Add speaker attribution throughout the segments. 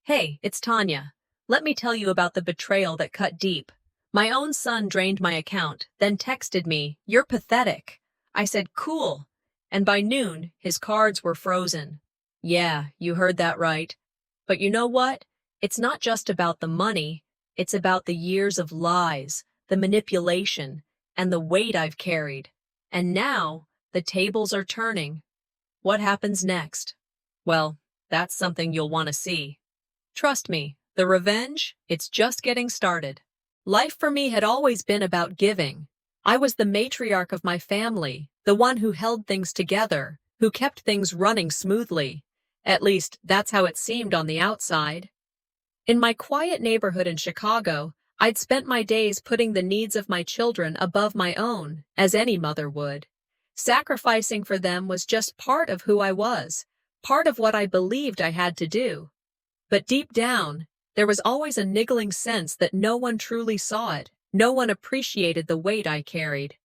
Speaker 1: Hey, it's Tanya. Let me tell you about the betrayal that cut deep. My own son drained my account, then texted me, "You're pathetic." I said, "Cool." And by noon, his cards were frozen. Yeah, you heard that right. But you know what? It's not just about the money. It's about the years of lies, the manipulation, and the weight I've carried. And now, the tables are turning. What happens next? Well, that's something you'll want to see. Trust me, the revenge, it's just getting started. Life for me had always been about giving. I was the matriarch of my family, the one who held things together, who kept things running smoothly. At least, that's how it seemed on the outside. In my quiet neighborhood in Chicago, I'd spent my days putting the needs of my children above my own, as any mother would. Sacrificing for them was just part of who I was, part of what I believed I had to do. But deep down, there was always a niggling sense that no one truly saw it, no one appreciated the weight I carried.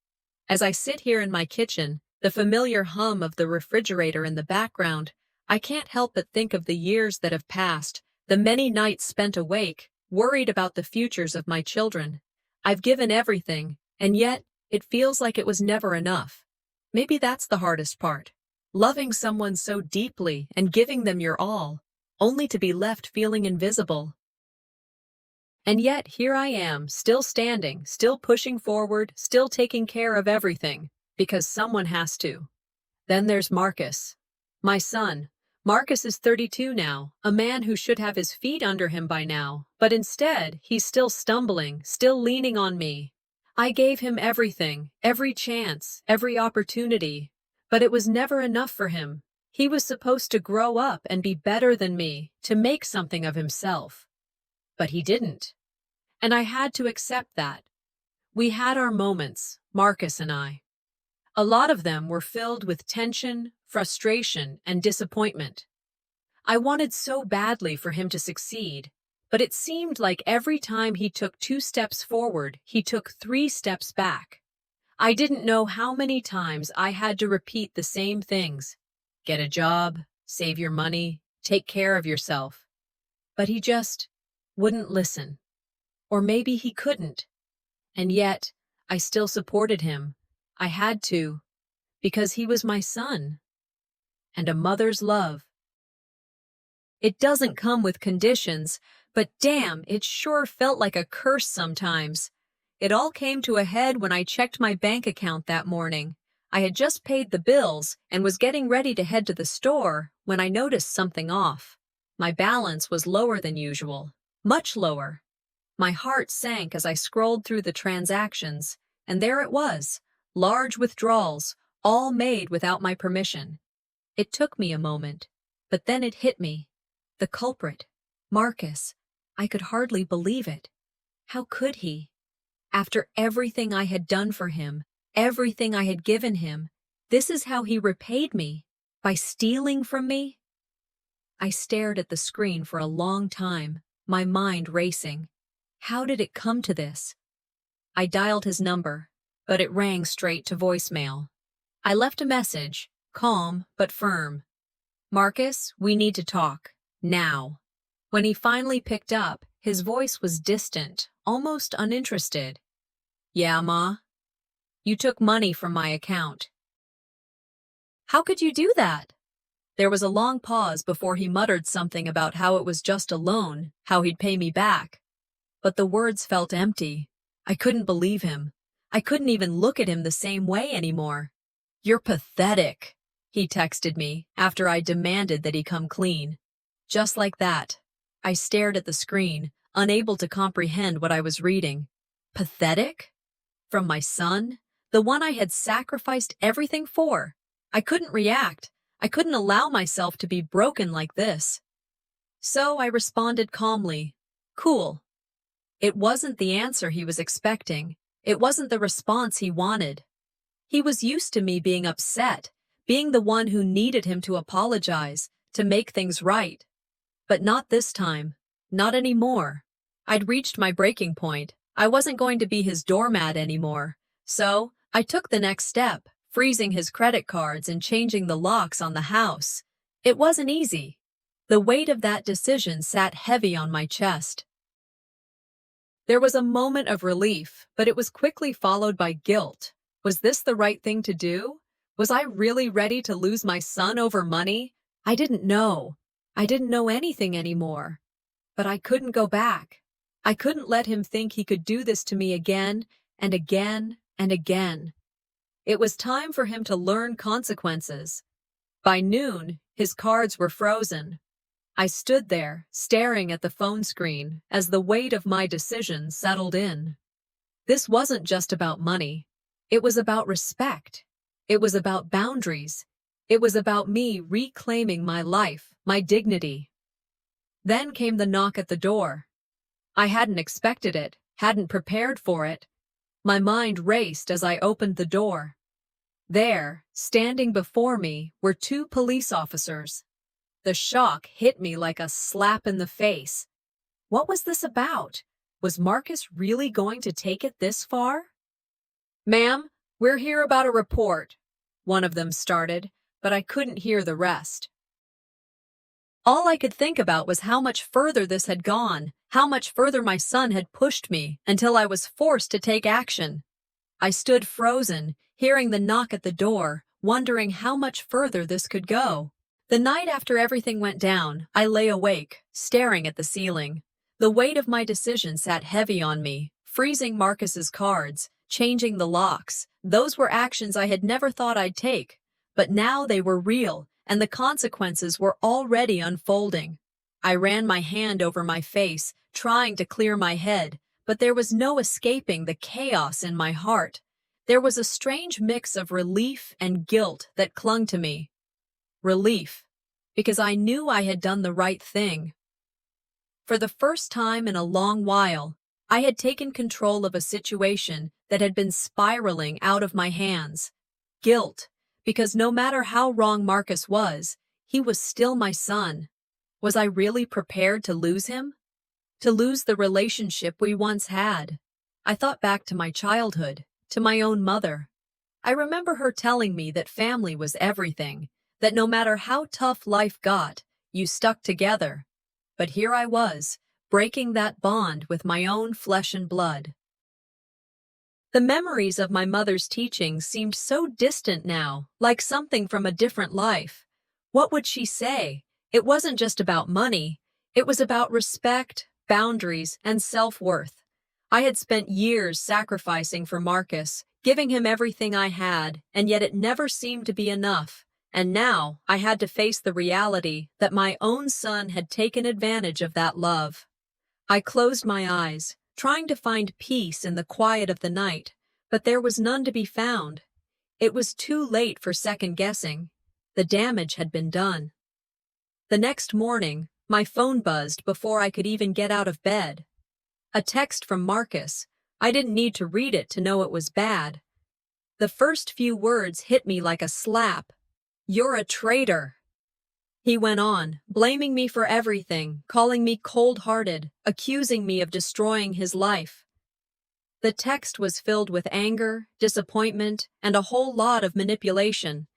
Speaker 1: As I sit here in my kitchen, the familiar hum of the refrigerator in the background, I can't help but think of the years that have passed, the many nights spent awake, worried about the futures of my children. I've given everything, and yet, it feels like it was never enough. Maybe that's the hardest part. Loving someone so deeply and giving them your all, only to be left feeling invisible. And yet, here I am, still standing, still pushing forward, still taking care of everything, because someone has to. Then there's Marcus. My son. Marcus is 32 now, a man who should have his feet under him by now, but instead, he's still stumbling, still leaning on me. I gave him everything, every chance, every opportunity, but it was never enough for him. He was supposed to grow up and be better than me, to make something of himself. But he didn't. And I had to accept that. We had our moments, Marcus and I. A lot of them were filled with tension, frustration, and disappointment. I wanted so badly for him to succeed, but it seemed like every time he took 2 steps forward, he took 3 steps back. I didn't know how many times I had to repeat the same things. Get a job, save your money, take care of yourself. But he just wouldn't listen. Or maybe he couldn't. And yet, I still supported him. I had to, because he was my son. And a mother's love. It doesn't come with conditions, but damn, it sure felt like a curse sometimes. It all came to a head when I checked my bank account that morning. I had just paid the bills and was getting ready to head to the store when I noticed something off. My balance was lower than usual, much lower. My heart sank as I scrolled through the transactions, and there it was, large withdrawals, all made without my permission. It took me a moment, but then it hit me. The culprit, Marcus. I could hardly believe it. How could he? After everything I had done for him, everything I had given him, this is how he repaid me, by stealing from me? I stared at the screen for a long time, my mind racing. How did it come to this? I dialed his number, but it rang straight to voicemail. I left a message, calm but firm. "Marcus, we need to talk. Now." When he finally picked up, his voice was distant, almost uninterested. "Yeah, Ma? You took money from my account." "How could you do that?" There was a long pause before he muttered something about how it was just a loan, how he'd pay me back. But the words felt empty. I couldn't believe him. I couldn't even look at him the same way anymore. "You're pathetic," he texted me after I demanded that he come clean. Just like that. I stared at the screen, unable to comprehend what I was reading. Pathetic? From my son? The one I had sacrificed everything for? I couldn't react. I couldn't allow myself to be broken like this. So I responded calmly. Cool. It wasn't the answer he was expecting. It wasn't the response he wanted. He was used to me being upset, being the one who needed him to apologize, to make things right. But not this time. Not anymore. I'd reached my breaking point. I wasn't going to be his doormat anymore. So, I took the next step, freezing his credit cards and changing the locks on the house. It wasn't easy. The weight of that decision sat heavy on my chest. There was a moment of relief, but it was quickly followed by guilt. Was this the right thing to do? Was I really ready to lose my son over money? I didn't know. I didn't know anything anymore. But I couldn't go back. I couldn't let him think he could do this to me again and again and again. It was time for him to learn consequences. By noon, his cards were frozen. I stood there, staring at the phone screen, as the weight of my decision settled in. This wasn't just about money. It was about respect. It was about boundaries. It was about me reclaiming my life, my dignity. Then came the knock at the door. I hadn't expected it, hadn't prepared for it. My mind raced as I opened the door. There, standing before me, were two police officers. The shock hit me like a slap in the face. What was this about? Was Marcus really going to take it this far? "Ma'am, we're here about a report," one of them started, but I couldn't hear the rest. All I could think about was how much further this had gone, how much further my son had pushed me, until I was forced to take action. I stood frozen, hearing the knock at the door, wondering how much further this could go. The night after everything went down, I lay awake, staring at the ceiling. The weight of my decision sat heavy on me, freezing Marcus's cards, changing the locks. Those were actions I had never thought I'd take, but now they were real, and the consequences were already unfolding. I ran my hand over my face, trying to clear my head, but there was no escaping the chaos in my heart. There was a strange mix of relief and guilt that clung to me. Relief, because I knew I had done the right thing. For the first time in a long while, I had taken control of a situation that had been spiraling out of my hands. Guilt, because no matter how wrong Marcus was, he was still my son. Was I really prepared to lose him? To lose the relationship we once had? I thought back to my childhood, to my own mother. I remember her telling me that family was everything, that no matter how tough life got, you stuck together. But here I was, breaking that bond with my own flesh and blood. The memories of my mother's teachings seemed so distant now, like something from a different life. What would she say? It wasn't just about money. It was about respect, boundaries, and self-worth. I had spent years sacrificing for Marcus, giving him everything I had, and yet it never seemed to be enough. And now I had to face the reality that my own son had taken advantage of that love. I closed my eyes, trying to find peace in the quiet of the night, but there was none to be found. It was too late for second-guessing. The damage had been done. The next morning, my phone buzzed before I could even get out of bed. A text from Marcus. I didn't need to read it to know it was bad. The first few words hit me like a slap. "You're a traitor." He went on, blaming me for everything, calling me cold-hearted, accusing me of destroying his life. The text was filled with anger, disappointment, and a whole lot of manipulation.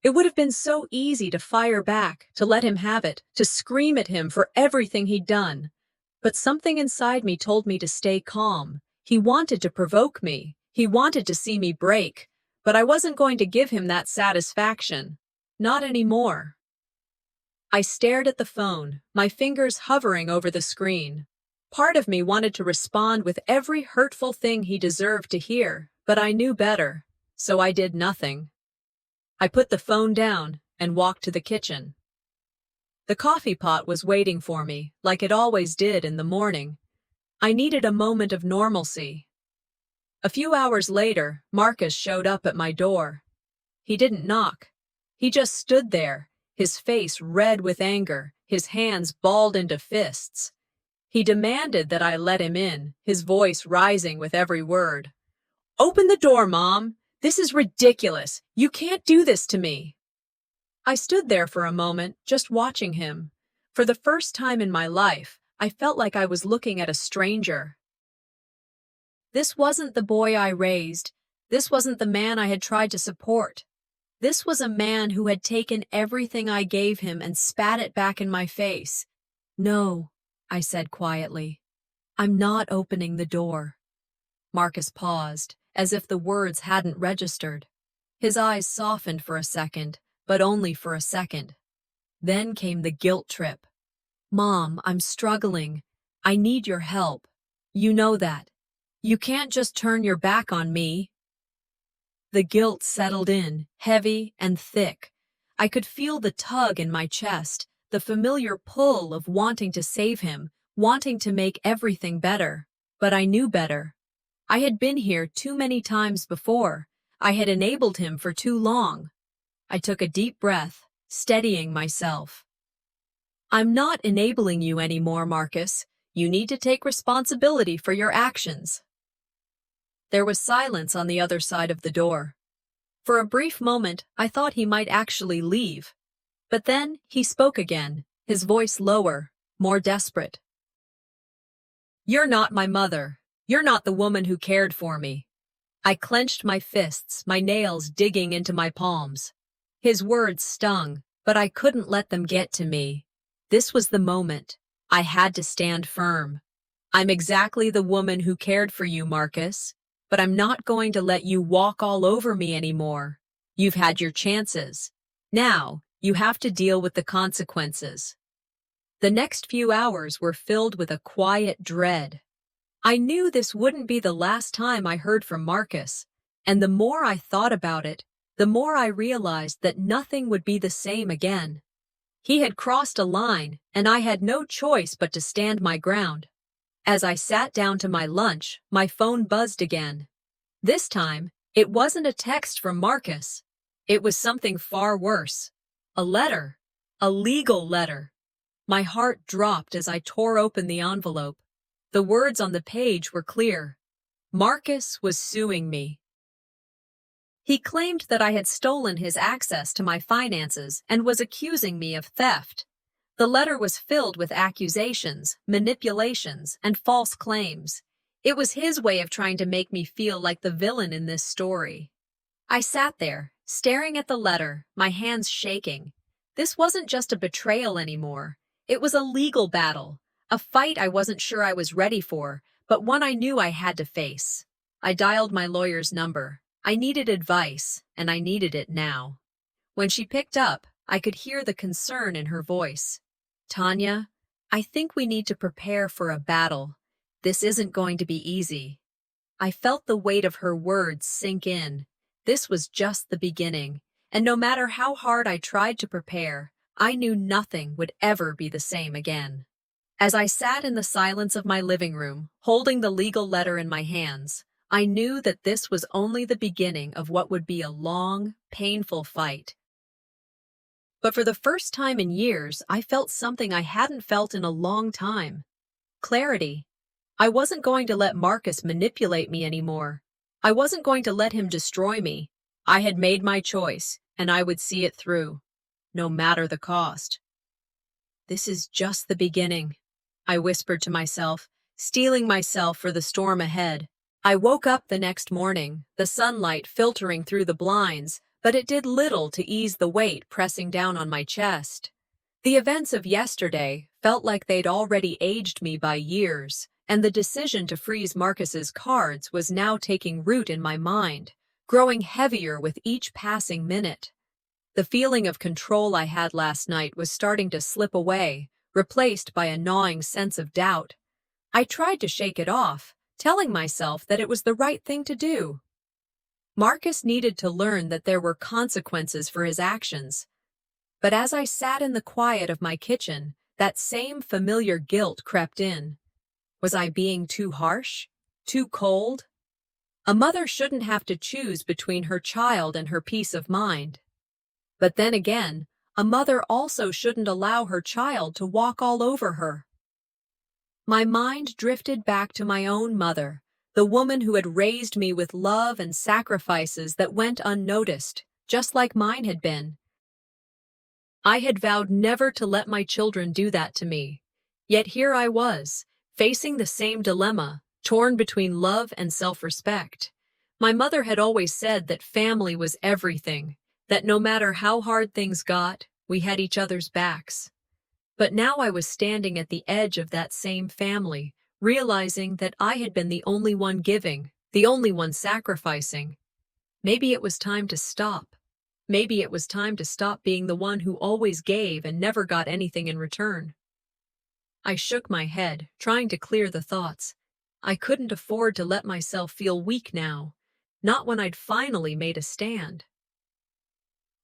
Speaker 1: It would have been so easy to fire back, to let him have it, to scream at him for everything he'd done. But something inside me told me to stay calm. He wanted to provoke me. He wanted to see me break. But I wasn't going to give him that satisfaction. Not anymore. I stared at the phone, my fingers hovering over the screen. Part of me wanted to respond with every hurtful thing he deserved to hear, but I knew better, so I did nothing. I put the phone down and walked to the kitchen. The coffee pot was waiting for me, like it always did in the morning. I needed a moment of normalcy. A few hours later, Marcus showed up at my door. He didn't knock. He just stood there, his face red with anger, his hands balled into fists. He demanded that I let him in, his voice rising with every word. "Open the door, Mom! This is ridiculous! You can't do this to me!" I stood there for a moment, just watching him. For the first time in my life, I felt like I was looking at a stranger. This wasn't the boy I raised. This wasn't the man I had tried to support. This was a man who had taken everything I gave him and spat it back in my face. "No," I said quietly. "I'm not opening the door." Marcus paused, as if the words hadn't registered. His eyes softened for a second, but only for a second. Then came the guilt trip. "Mom, I'm struggling. I need your help. You know that. You can't just turn your back on me." The guilt settled in, heavy and thick. I could feel the tug in my chest, the familiar pull of wanting to save him, wanting to make everything better. But I knew better. I had been here too many times before. I had enabled him for too long. I took a deep breath, steadying myself. "I'm not enabling you anymore, Marcus. You need to take responsibility for your actions." There was silence on the other side of the door. For a brief moment, I thought he might actually leave. But then he spoke again, his voice lower, more desperate. "You're not my mother. You're not the woman who cared for me." I clenched my fists, my nails digging into my palms. His words stung, but I couldn't let them get to me. This was the moment. I had to stand firm. "I'm exactly the woman who cared for you, Marcus. But I'm not going to let you walk all over me anymore. You've had your chances. Now, you have to deal with the consequences." The next few hours were filled with a quiet dread. I knew this wouldn't be the last time I heard from Marcus, and the more I thought about it, the more I realized that nothing would be the same again. He had crossed a line, and I had no choice but to stand my ground. As I sat down to my lunch, my phone buzzed again. This time, it wasn't a text from Marcus. It was something far worse. A letter. A legal letter. My heart dropped as I tore open the envelope. The words on the page were clear. Marcus was suing me. He claimed that I had stolen his access to my finances and was accusing me of theft. The letter was filled with accusations, manipulations, and false claims. It was his way of trying to make me feel like the villain in this story. I sat there, staring at the letter, my hands shaking. This wasn't just a betrayal anymore. It was a legal battle, a fight I wasn't sure I was ready for, but one I knew I had to face. I dialed my lawyer's number. I needed advice, and I needed it now. When she picked up, I could hear the concern in her voice. "Tanya, I think we need to prepare for a battle. This isn't going to be easy." I felt the weight of her words sink in. This was just the beginning, and no matter how hard I tried to prepare, I knew nothing would ever be the same again. As I sat in the silence of my living room, holding the legal letter in my hands, I knew that this was only the beginning of what would be a long, painful fight. But for the first time in years, I felt something I hadn't felt in a long time. Clarity. I wasn't going to let Marcus manipulate me anymore. I wasn't going to let him destroy me. I had made my choice, and I would see it through, no matter the cost. "This is just the beginning," I whispered to myself, steeling myself for the storm ahead. I woke up the next morning, the sunlight filtering through the blinds, but it did little to ease the weight pressing down on my chest. The events of yesterday felt like they'd already aged me by years, and the decision to freeze Marcus's cards was now taking root in my mind, growing heavier with each passing minute. The feeling of control I had last night was starting to slip away, replaced by a gnawing sense of doubt. I tried to shake it off, telling myself that it was the right thing to do. Marcus needed to learn that there were consequences for his actions. But as I sat in the quiet of my kitchen, that same familiar guilt crept in. Was I being too harsh? Too cold? A mother shouldn't have to choose between her child and her peace of mind. But then again, a mother also shouldn't allow her child to walk all over her. My mind drifted back to my own mother, the woman who had raised me with love and sacrifices that went unnoticed, just like mine had been. I had vowed never to let my children do that to me. Yet here I was, facing the same dilemma, torn between love and self-respect. My mother had always said that family was everything, that no matter how hard things got, we had each other's backs. But now I was standing at the edge of that same family, realizing that I had been the only one giving, the only one sacrificing. Maybe it was time to stop. Maybe it was time to stop being the one who always gave and never got anything in return. I shook my head, trying to clear the thoughts. I couldn't afford to let myself feel weak now, not when I'd finally made a stand.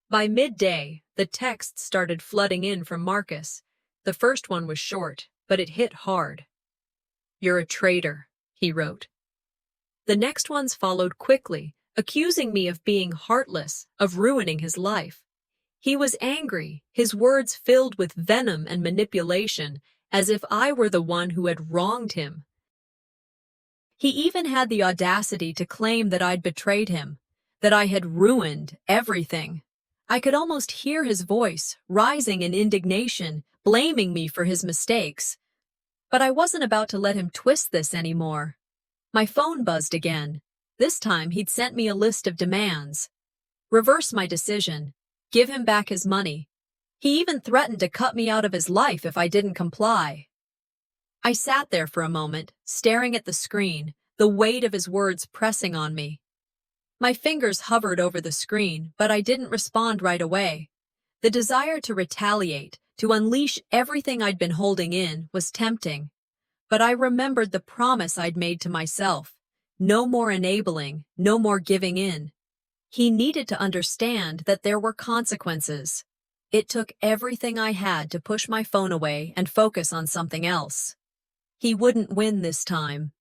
Speaker 1: By midday, the texts started flooding in from Marcus. The first one was short, but it hit hard. "You're a traitor," he wrote. The next ones followed quickly, accusing me of being heartless, of ruining his life. He was angry, his words filled with venom and manipulation, as if I were the one who had wronged him. He even had the audacity to claim that I'd betrayed him, that I had ruined everything. I could almost hear his voice, rising in indignation, blaming me for his mistakes. But I wasn't about to let him twist this anymore. My phone buzzed again. This time he'd sent me a list of demands. Reverse my decision. Give him back his money. He even threatened to cut me out of his life if I didn't comply. I sat there for a moment, staring at the screen, the weight of his words pressing on me. My fingers hovered over the screen, but I didn't respond right away. The desire to retaliate, to unleash everything I'd been holding in, was tempting. But I remembered the promise I'd made to myself. No more enabling, no more giving in. He needed to understand that there were consequences. It took everything I had to push my phone away and focus on something else. He wouldn't win this time.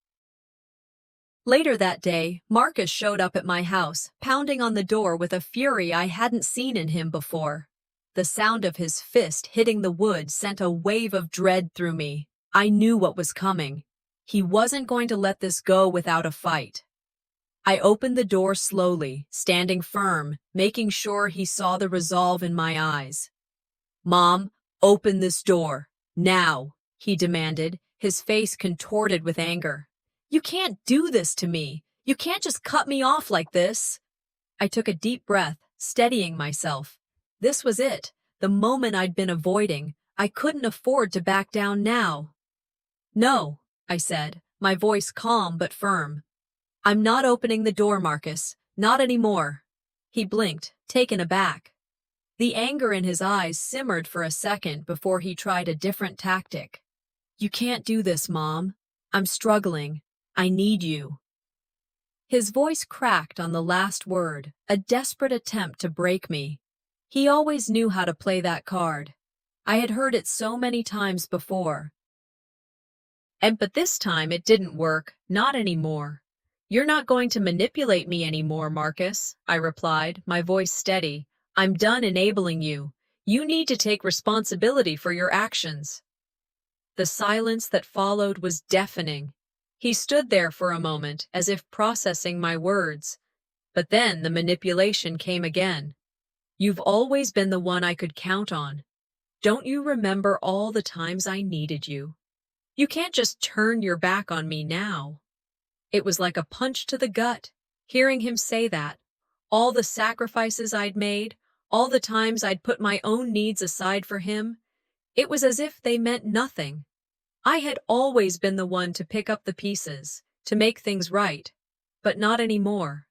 Speaker 1: Later that day, Marcus showed up at my house, pounding on the door with a fury I hadn't seen in him before. The sound of his fist hitting the wood sent a wave of dread through me. I knew what was coming. He wasn't going to let this go without a fight. I opened the door slowly, standing firm, making sure he saw the resolve in my eyes. "Mom, open this door. Now," he demanded, his face contorted with anger. "You can't do this to me. You can't just cut me off like this." I took a deep breath, steadying myself. This was it, the moment I'd been avoiding. I couldn't afford to back down now. "No," I said, my voice calm but firm. "I'm not opening the door, Marcus. Not anymore." He blinked, taken aback. The anger in his eyes simmered for a second before he tried a different tactic. "You can't do this, Mom. I'm struggling. I need you." His voice cracked on the last word, a desperate attempt to break me. He always knew how to play that card. I had heard it so many times before. But this time it didn't work, not anymore. "You're not going to manipulate me anymore, Marcus," I replied, my voice steady. "I'm done enabling you. You need to take responsibility for your actions." The silence that followed was deafening. He stood there for a moment, as if processing my words. But then the manipulation came again. "You've always been the one I could count on. Don't you remember all the times I needed you? You can't just turn your back on me now." It was like a punch to the gut, hearing him say that. All the sacrifices I'd made, all the times I'd put my own needs aside for him, it was as if they meant nothing. I had always been the one to pick up the pieces, to make things right, but not anymore.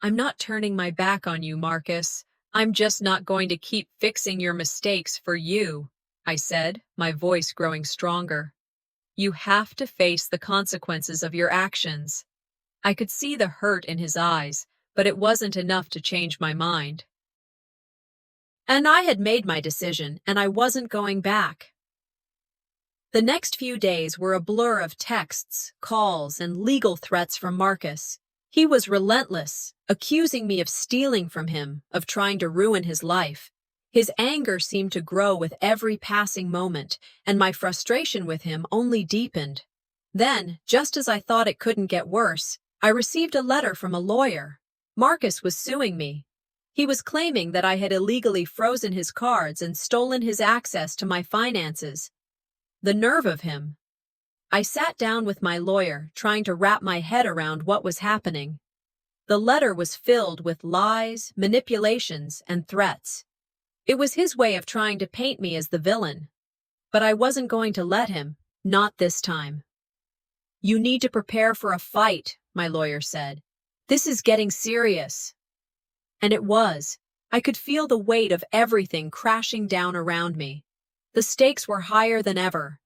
Speaker 1: "I'm not turning my back on you, Marcus. I'm just not going to keep fixing your mistakes for you," I said, my voice growing stronger. "You have to face the consequences of your actions." I could see the hurt in his eyes, but it wasn't enough to change my mind. And I had made my decision, and I wasn't going back. The next few days were a blur of texts, calls, and legal threats from Marcus. He was relentless, accusing me of stealing from him, of trying to ruin his life. His anger seemed to grow with every passing moment, and my frustration with him only deepened. Then, just as I thought it couldn't get worse, I received a letter from a lawyer. Marcus was suing me. He was claiming that I had illegally frozen his cards and stolen his access to my finances. The nerve of him. I sat down with my lawyer, trying to wrap my head around what was happening. The letter was filled with lies, manipulations, and threats. It was his way of trying to paint me as the villain. But I wasn't going to let him, not this time. "You need to prepare for a fight," my lawyer said. "This is getting serious." And it was. I could feel the weight of everything crashing down around me. The stakes were higher than ever.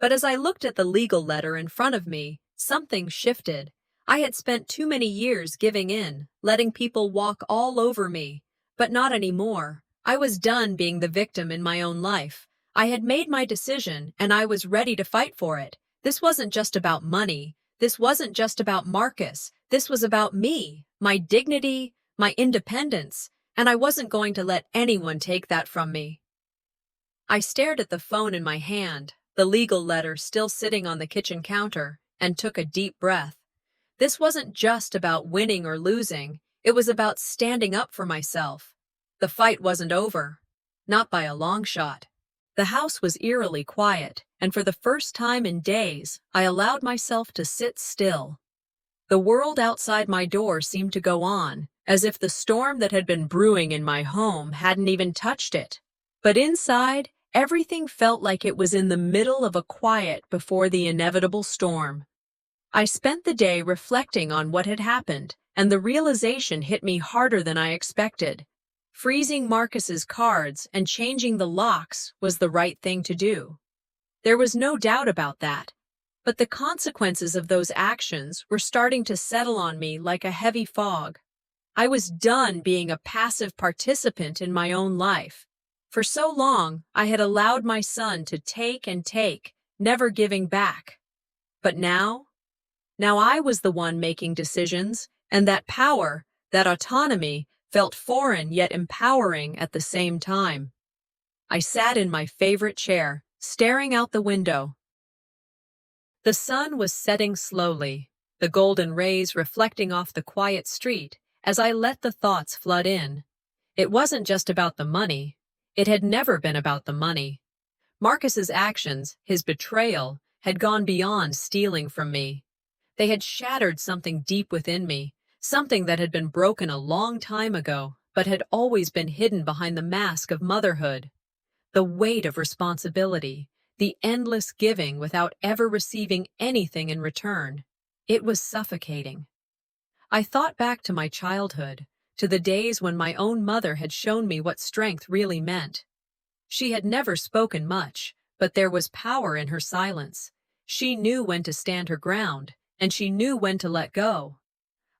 Speaker 1: But as I looked at the legal letter in front of me, something shifted. I had spent too many years giving in, letting people walk all over me. But not anymore. I was done being the victim in my own life. I had made my decision, and I was ready to fight for it. This wasn't just about money. This wasn't just about Marcus. This was about me, my dignity, my independence, and I wasn't going to let anyone take that from me. I stared at the phone in my hand, the legal letter still sitting on the kitchen counter, and took a deep breath. This wasn't just about winning or losing. It was about standing up for myself. The fight wasn't over. Not by a long shot. The house was eerily quiet, and for the first time in days, I allowed myself to sit still. The world outside my door seemed to go on, as if the storm that had been brewing in my home hadn't even touched it. But inside, everything felt like it was in the middle of a quiet before the inevitable storm. I spent the day reflecting on what had happened, and the realization hit me harder than I expected. Freezing Marcus's cards and changing the locks was the right thing to do. There was no doubt about that. But the consequences of those actions were starting to settle on me like a heavy fog. I was done being a passive participant in my own life. For so long, I had allowed my son to take and take, never giving back. But now I was the one making decisions, and that power, that autonomy, felt foreign yet empowering at the same time. I sat in my favorite chair, staring out the window. The sun was setting slowly, the golden rays reflecting off the quiet street as I let the thoughts flood in. It wasn't just about the money. It had never been about the money. Marcus's actions, his betrayal, had gone beyond stealing from me. They had shattered something deep within me, something that had been broken a long time ago, but had always been hidden behind the mask of motherhood. The weight of responsibility, the endless giving without ever receiving anything in return. It was suffocating. I thought back to my childhood, to the days when my own mother had shown me what strength really meant. She had never spoken much, but there was power in her silence. She knew when to stand her ground, and she knew when to let go.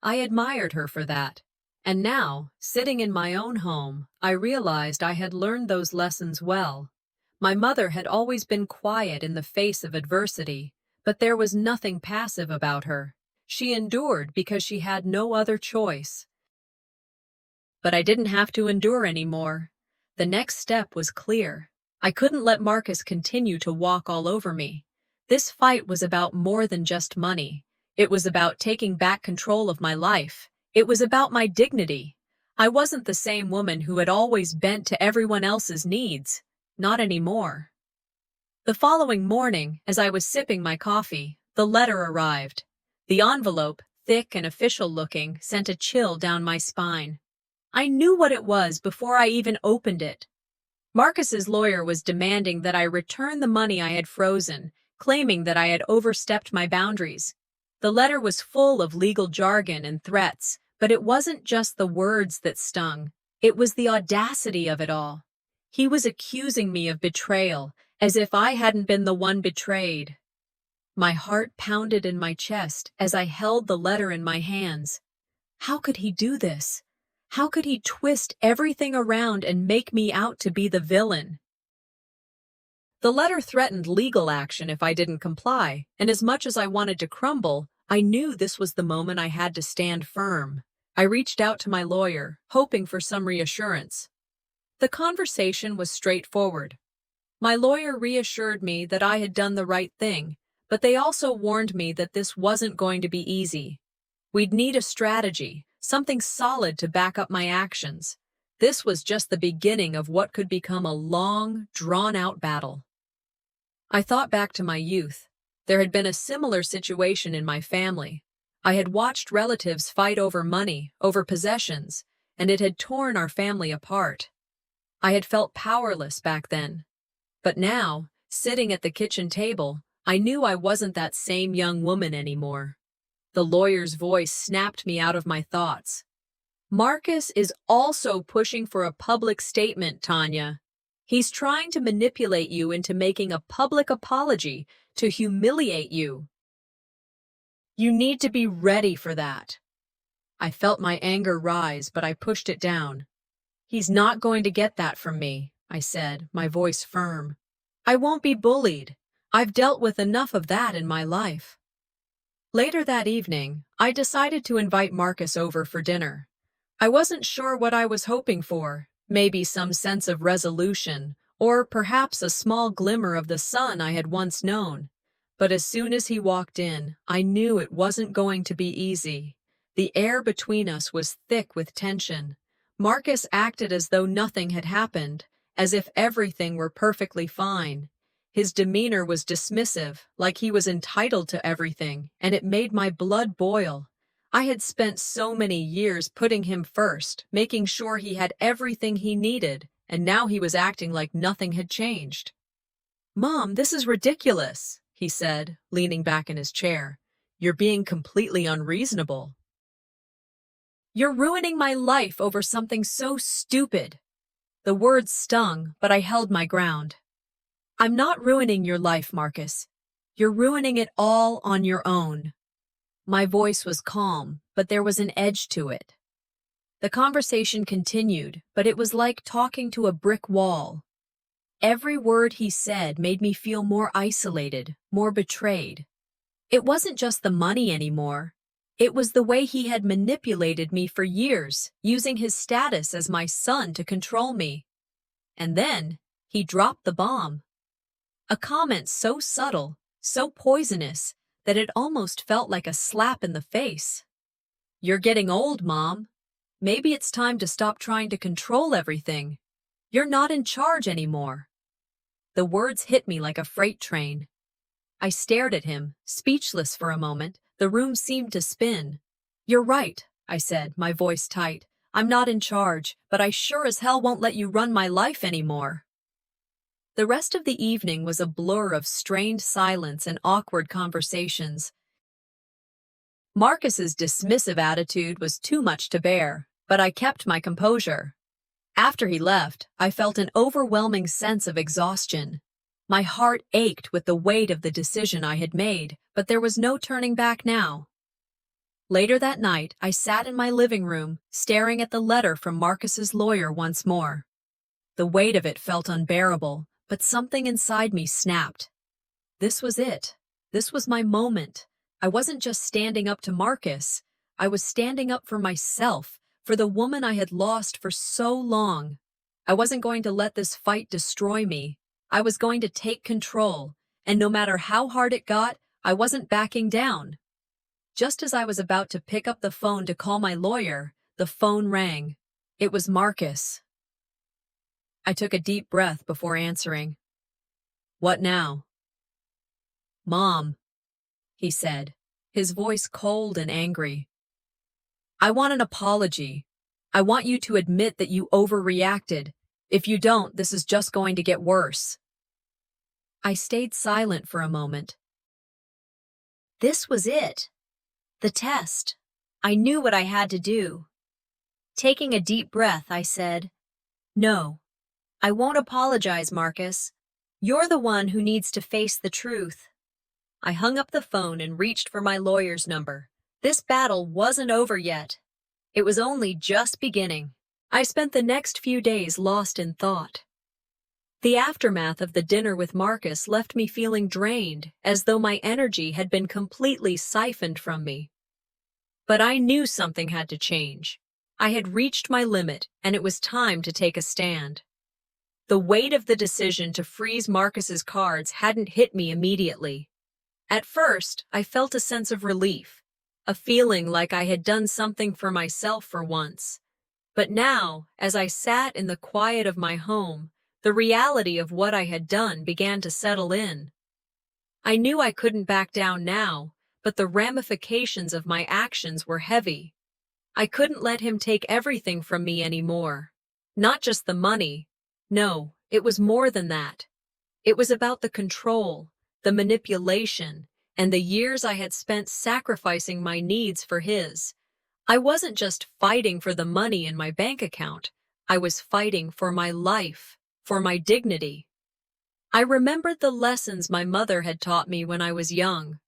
Speaker 1: I admired her for that. And now, sitting in my own home, I realized I had learned those lessons well. My mother had always been quiet in the face of adversity, but there was nothing passive about her. She endured because she had no other choice. But I didn't have to endure anymore. The next step was clear. I couldn't let Marcus continue to walk all over me. This fight was about more than just money. It was about taking back control of my life. It was about my dignity. I wasn't the same woman who had always bent to everyone else's needs. Not anymore. The following morning, as I was sipping my coffee, the letter arrived. The envelope, thick and official-looking, sent a chill down my spine. I knew what it was before I even opened it. Marcus's lawyer was demanding that I return the money I had frozen, claiming that I had overstepped my boundaries. The letter was full of legal jargon and threats, but it wasn't just the words that stung. It was the audacity of it all. He was accusing me of betrayal, as if I hadn't been the one betrayed. My heart pounded in my chest as I held the letter in my hands. How could he do this? How could he twist everything around and make me out to be the villain? The letter threatened legal action if I didn't comply, and as much as I wanted to crumble, I knew this was the moment I had to stand firm. I reached out to my lawyer, hoping for some reassurance. The conversation was straightforward. My lawyer reassured me that I had done the right thing, but they also warned me that this wasn't going to be easy. We'd need a strategy, something solid to back up my actions. This was just the beginning of what could become a long, drawn-out battle. I thought back to my youth. There had been a similar situation in my family. I had watched relatives fight over money, over possessions, and it had torn our family apart. I had felt powerless back then. But now, sitting at the kitchen table, I knew I wasn't that same young woman anymore. The lawyer's voice snapped me out of my thoughts. Marcus is also pushing for a public statement, Tanya. He's trying to manipulate you into making a public apology to humiliate you. You need to be ready for that. I felt my anger rise, but I pushed it down. He's not going to get that from me, I said, my voice firm. I won't be bullied. I've dealt with enough of that in my life. Later that evening, I decided to invite Marcus over for dinner. I wasn't sure what I was hoping for, maybe some sense of resolution, or perhaps a small glimmer of the sun I had once known. But as soon as he walked in, I knew it wasn't going to be easy. The air between us was thick with tension. Marcus acted as though nothing had happened, as if everything were perfectly fine. His demeanor was dismissive, like he was entitled to everything, and it made my blood boil. I had spent so many years putting him first, making sure he had everything he needed, and now he was acting like nothing had changed. "Mom, this is ridiculous," he said, leaning back in his chair. "You're being completely unreasonable. You're ruining my life over something so stupid." The words stung, but I held my ground. "I'm not ruining your life, Marcus. You're ruining it all on your own." My voice was calm, but there was an edge to it. The conversation continued, but it was like talking to a brick wall. Every word he said made me feel more isolated, more betrayed. It wasn't just the money anymore. It was the way he had manipulated me for years, using his status as my son to control me. And then, he dropped the bomb. A comment so subtle, so poisonous, that it almost felt like a slap in the face. "You're getting old, Mom. Maybe it's time to stop trying to control everything. You're not in charge anymore." The words hit me like a freight train. I stared at him, speechless for a moment. The room seemed to spin. "You're right," I said, my voice tight. "I'm not in charge, but I sure as hell won't let you run my life anymore." The rest of the evening was a blur of strained silence and awkward conversations. Marcus's dismissive attitude was too much to bear, but I kept my composure. After he left, I felt an overwhelming sense of exhaustion. My heart ached with the weight of the decision I had made, but there was no turning back now. Later that night, I sat in my living room, staring at the letter from Marcus's lawyer once more. The weight of it felt unbearable, but something inside me snapped. This was it. This was my moment. I wasn't just standing up to Marcus. I was standing up for myself, for the woman I had lost for so long. I wasn't going to let this fight destroy me. I was going to take control, and no matter how hard it got, I wasn't backing down. Just as I was about to pick up the phone to call my lawyer, the phone rang. It was Marcus. I took a deep breath before answering. "What now?" "Mom," he said, his voice cold and angry. "I want an apology. I want you to admit that you overreacted. If you don't, this is just going to get worse." I stayed silent for a moment. This was it. The test. I knew what I had to do. Taking a deep breath, I said, "No, I won't apologize, Marcus. You're the one who needs to face the truth." I hung up the phone and reached for my lawyer's number. This battle wasn't over yet. It was only just beginning. I spent the next few days lost in thought. The aftermath of the dinner with Marcus left me feeling drained, as though my energy had been completely siphoned from me. But I knew something had to change. I had reached my limit, and it was time to take a stand. The weight of the decision to freeze Marcus's cards hadn't hit me immediately. At first, I felt a sense of relief, a feeling like I had done something for myself for once. But now, as I sat in the quiet of my home, the reality of what I had done began to settle in. I knew I couldn't back down now, but the ramifications of my actions were heavy. I couldn't let him take everything from me anymore. Not just the money. No, it was more than that. It was about the control, the manipulation, and the years I had spent sacrificing my needs for his. I wasn't just fighting for the money in my bank account. I was fighting for my life, for my dignity. I remembered the lessons my mother had taught me when I was young.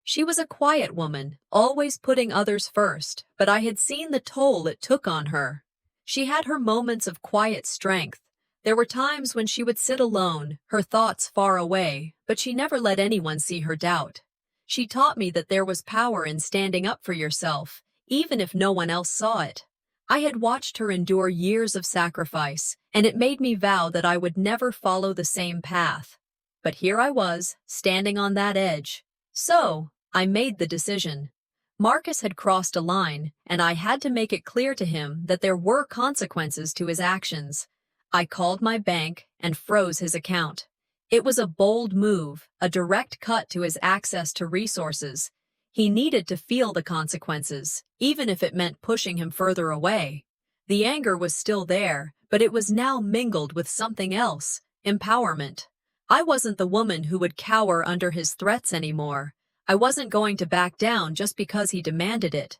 Speaker 1: She was a quiet woman, always putting others first, but I had seen the toll it took on her. She had her moments of quiet strength. There were times when she would sit alone, her thoughts far away, but she never let anyone see her doubt. She taught me that there was power in standing up for yourself, even if no one else saw it. I had watched her endure years of sacrifice, and it made me vow that I would never follow the same path. But here I was, standing on that edge. So, I made the decision. Marcus had crossed a line, and I had to make it clear to him that there were consequences to his actions. I called my bank and froze his account. It was a bold move, a direct cut to his access to resources. He needed to feel the consequences, even if it meant pushing him further away. The anger was still there, but it was now mingled with something else, empowerment. I wasn't the woman who would cower under his threats anymore. I wasn't going to back down just because he demanded it.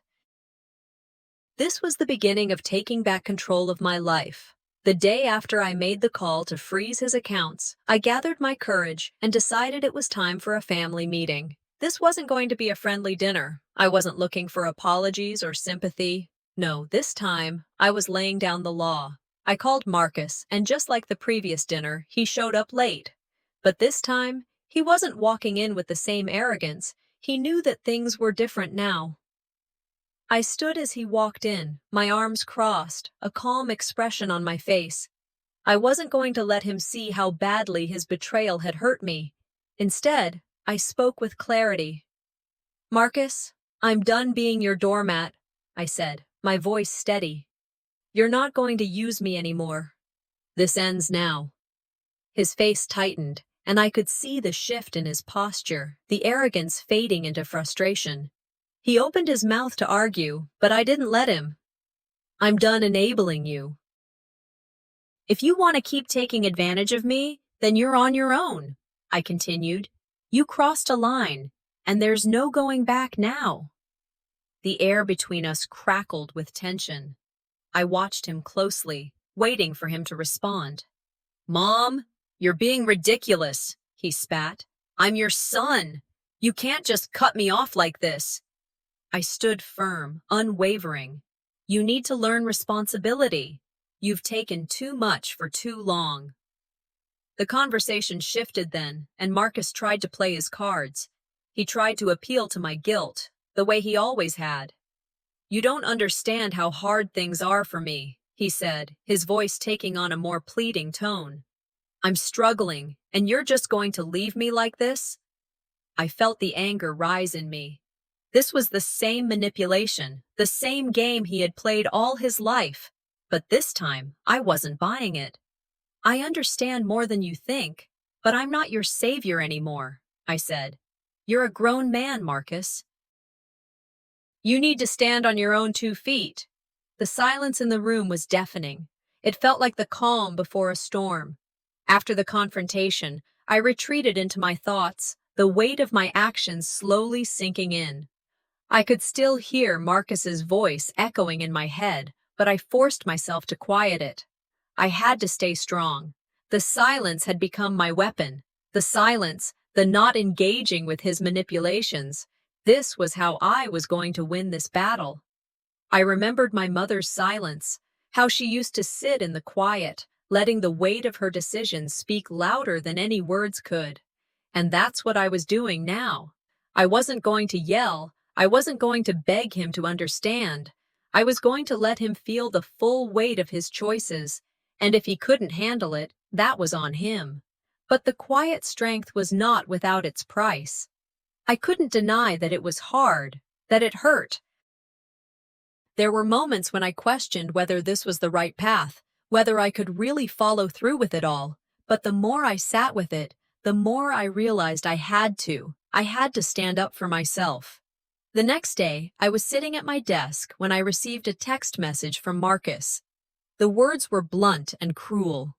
Speaker 1: This was the beginning of taking back control of my life. The day after I made the call to freeze his accounts, I gathered my courage and decided it was time for a family meeting. This wasn't going to be a friendly dinner. I wasn't looking for apologies or sympathy. No, this time, I was laying down the law. I called Marcus, and just like the previous dinner, he showed up late. But this time, he wasn't walking in with the same arrogance. He knew that things were different now. I stood as he walked in, my arms crossed, a calm expression on my face. I wasn't going to let him see how badly his betrayal had hurt me. Instead, I spoke with clarity. "Marcus, I'm done being your doormat," I said, my voice steady. "You're not going to use me anymore. This ends now." His face tightened, and I could see the shift in his posture, the arrogance fading into frustration. He opened his mouth to argue, but I didn't let him. "I'm done enabling you. If you want to keep taking advantage of me, then you're on your own," I continued. "You crossed a line, and there's no going back now." The air between us crackled with tension. I watched him closely, waiting for him to respond. "Mom, you're being ridiculous," he spat. "I'm your son. You can't just cut me off like this." I stood firm, unwavering. "You need to learn responsibility. You've taken too much for too long." The conversation shifted then, and Marcus tried to play his cards. He tried to appeal to my guilt, the way he always had. "You don't understand how hard things are for me," he said, his voice taking on a more pleading tone. "I'm struggling, and you're just going to leave me like this?" I felt the anger rise in me. This was the same manipulation, the same game he had played all his life. But this time, I wasn't buying it. "I understand more than you think, but I'm not your savior anymore," I said. "You're a grown man, Marcus. You need to stand on your own 2 feet." The silence in the room was deafening. It felt like the calm before a storm. After the confrontation, I retreated into my thoughts, the weight of my actions slowly sinking in. I could still hear Marcus's voice echoing in my head, but I forced myself to quiet it. I had to stay strong. The silence had become my weapon. The silence, the not engaging with his manipulations. This was how I was going to win this battle. I remembered my mother's silence, how she used to sit in the quiet, letting the weight of her decisions speak louder than any words could. And that's what I was doing now. I wasn't going to yell. I wasn't going to beg him to understand. I was going to let him feel the full weight of his choices, and if he couldn't handle it, that was on him. But the quiet strength was not without its price. I couldn't deny that it was hard, that it hurt. There were moments when I questioned whether this was the right path, whether I could really follow through with it all, but the more I sat with it, the more I realized I had to. I had to stand up for myself. The next day, I was sitting at my desk when I received a text message from Marcus. The words were blunt and cruel.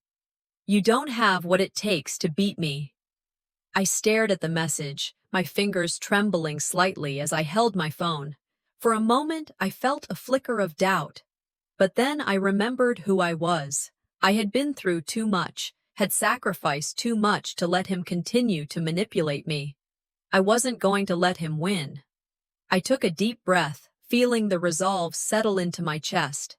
Speaker 1: "You don't have what it takes to beat me." I stared at the message, my fingers trembling slightly as I held my phone. For a moment, I felt a flicker of doubt. But then I remembered who I was. I had been through too much, had sacrificed too much to let him continue to manipulate me. I wasn't going to let him win. I took a deep breath, feeling the resolve settle into my chest.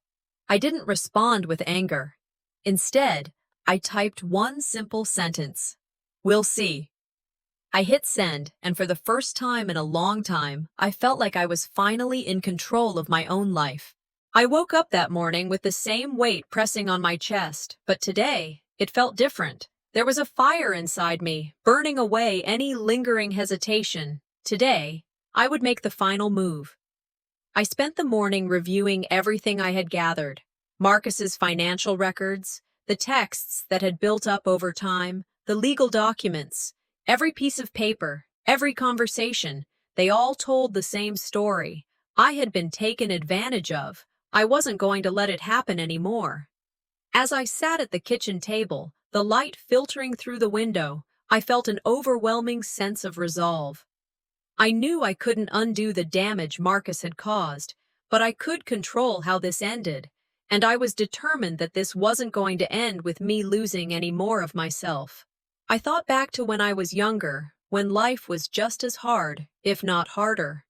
Speaker 1: I didn't respond with anger. Instead, I typed one simple sentence. "We'll see." I hit send, and for the first time in a long time, I felt like I was finally in control of my own life. I woke up that morning with the same weight pressing on my chest, but today, it felt different. There was a fire inside me, burning away any lingering hesitation. Today, I would make the final move. I spent the morning reviewing everything I had gathered. Marcus's financial records, the texts that had built up over time, the legal documents. Every piece of paper, every conversation, they all told the same story. I had been taken advantage of. I wasn't going to let it happen anymore. As I sat at the kitchen table, the light filtering through the window, I felt an overwhelming sense of resolve. I knew I couldn't undo the damage Marcus had caused, but I could control how this ended, and I was determined that this wasn't going to end with me losing any more of myself. I thought back to when I was younger, when life was just as hard, if not harder.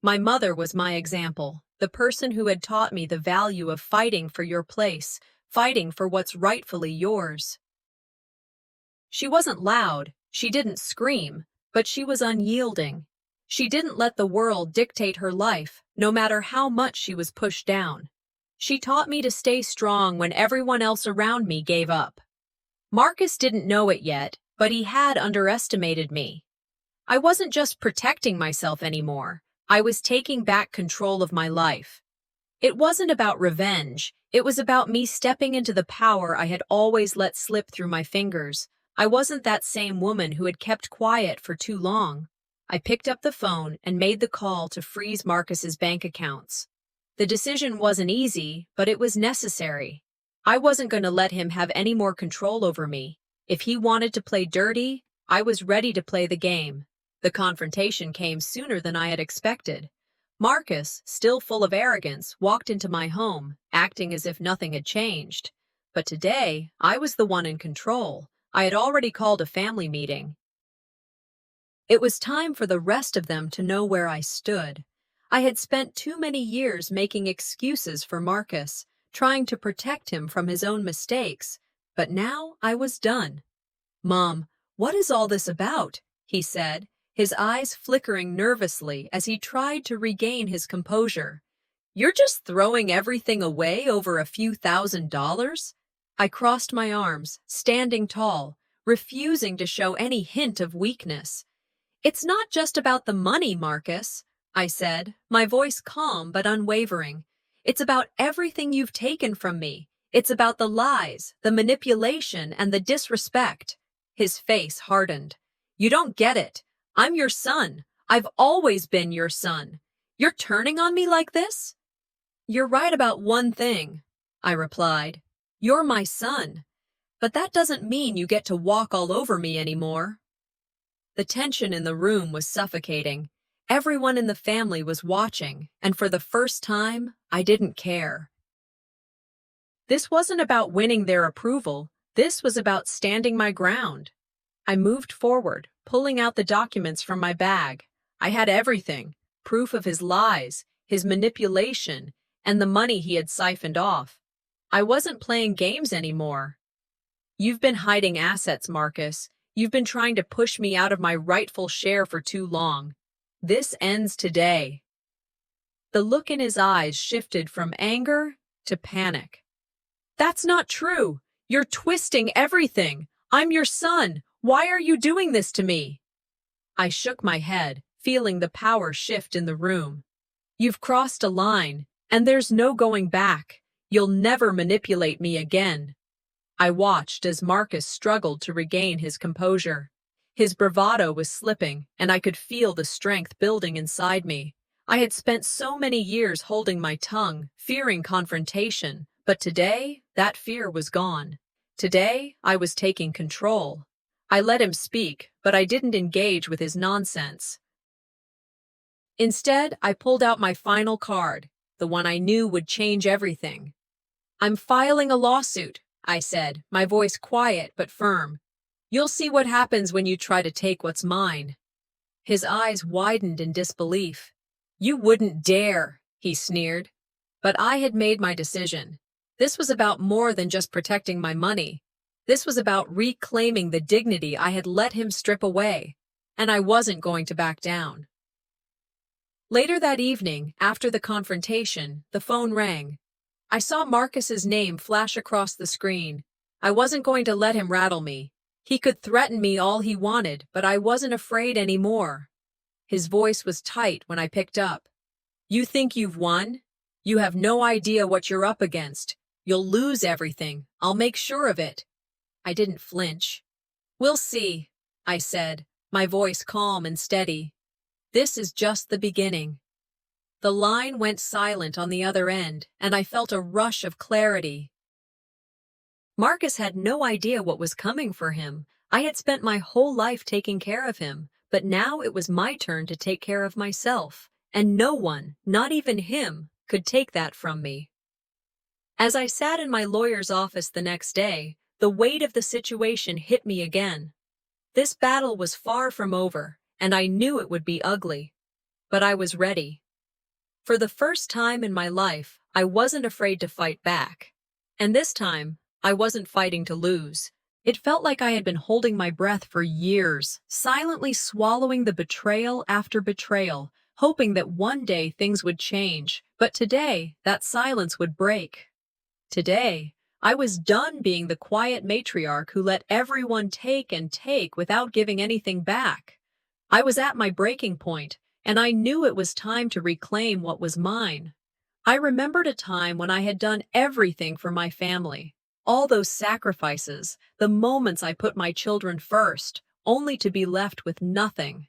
Speaker 1: My mother was my example, the person who had taught me the value of fighting for your place, fighting for what's rightfully yours. She wasn't loud, she didn't scream, but she was unyielding. She didn't let the world dictate her life, no matter how much she was pushed down. She taught me to stay strong when everyone else around me gave up. Marcus didn't know it yet, but he had underestimated me. I wasn't just protecting myself anymore. I was taking back control of my life. It wasn't about revenge. It was about me stepping into the power I had always let slip through my fingers. I wasn't that same woman who had kept quiet for too long. I picked up the phone and made the call to freeze Marcus's bank accounts. The decision wasn't easy, but it was necessary. I wasn't going to let him have any more control over me. If he wanted to play dirty, I was ready to play the game. The confrontation came sooner than I had expected. Marcus, still full of arrogance, walked into my home, acting as if nothing had changed. But today, I was the one in control. I had already called a family meeting. It was time for the rest of them to know where I stood. I had spent too many years making excuses for Marcus, trying to protect him from his own mistakes, but now I was done. "Mom, what is all this about?" he said, his eyes flickering nervously as he tried to regain his composure. "You're just throwing everything away over a few $1,000s?" I crossed my arms, standing tall, refusing to show any hint of weakness. "It's not just about the money, Marcus," I said, my voice calm but unwavering. "It's about everything you've taken from me. It's about the lies, the manipulation, and the disrespect." His face hardened. "You don't get it. I'm your son. I've always been your son. You're turning on me like this?" "You're right about one thing," I replied. "You're my son. But that doesn't mean you get to walk all over me anymore." The tension in the room was suffocating. Everyone in the family was watching, and for the first time, I didn't care. This wasn't about winning their approval. This was about standing my ground. I moved forward, pulling out the documents from my bag. I had everything: proof of his lies, his manipulation, and the money he had siphoned off. I wasn't playing games anymore. "You've been hiding assets, Marcus. You've been trying to push me out of my rightful share for too long. This ends today." The look in his eyes shifted from anger to panic. "That's not true. You're twisting everything. I'm your son. Why are you doing this to me?" I shook my head, feeling the power shift in the room. "You've crossed a line, and there's no going back. You'll never manipulate me again." I watched as Marcus struggled to regain his composure. His bravado was slipping, and I could feel the strength building inside me. I had spent so many years holding my tongue, fearing confrontation, but today, that fear was gone. Today, I was taking control. I let him speak, but I didn't engage with his nonsense. Instead, I pulled out my final card, the one I knew would change everything. "I'm filing a lawsuit," I said, my voice quiet but firm. "You'll see what happens when you try to take what's mine." His eyes widened in disbelief. "You wouldn't dare," he sneered. But I had made my decision. This was about more than just protecting my money. This was about reclaiming the dignity I had let him strip away, and I wasn't going to back down. Later that evening, after the confrontation, the phone rang. I saw Marcus's name flash across the screen. I wasn't going to let him rattle me. He could threaten me all he wanted, but I wasn't afraid anymore. His voice was tight when I picked up. "You think you've won? You have no idea what you're up against. You'll lose everything. I'll make sure of it." I didn't flinch. "We'll see," I said, my voice calm and steady. "This is just the beginning." The line went silent on the other end, and I felt a rush of clarity. Marcus had no idea what was coming for him. I had spent my whole life taking care of him, but now it was my turn to take care of myself, and no one, not even him, could take that from me. As I sat in my lawyer's office the next day, the weight of the situation hit me again. This battle was far from over, and I knew it would be ugly. But I was ready. For the first time in my life, I wasn't afraid to fight back. And this time, I wasn't fighting to lose. It felt like I had been holding my breath for years, silently swallowing the betrayal after betrayal, hoping that one day things would change. But today, that silence would break. Today, I was done being the quiet matriarch who let everyone take and take without giving anything back. I was at my breaking point, and I knew it was time to reclaim what was mine. I remembered a time when I had done everything for my family. All those sacrifices, the moments I put my children first, only to be left with nothing.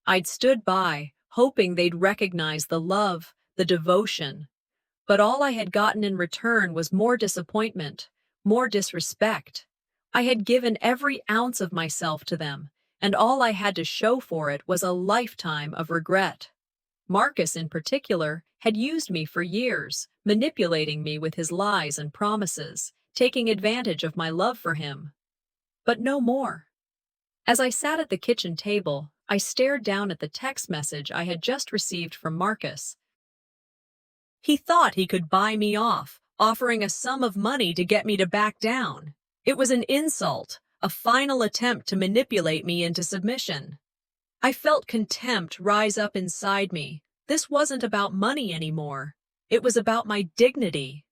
Speaker 1: I'd stood by, hoping they'd recognize the love, the devotion. But all I had gotten in return was more disappointment, more disrespect. I had given every ounce of myself to them, and all I had to show for it was a lifetime of regret. Marcus, in particular, had used me for years, manipulating me with his lies and promises, taking advantage of my love for him. But no more. As I sat at the kitchen table, I stared down at the text message I had just received from Marcus. He thought he could buy me off, offering a sum of money to get me to back down. It was an insult, a final attempt to manipulate me into submission. I felt contempt rise up inside me. This wasn't about money anymore. It was about my dignity.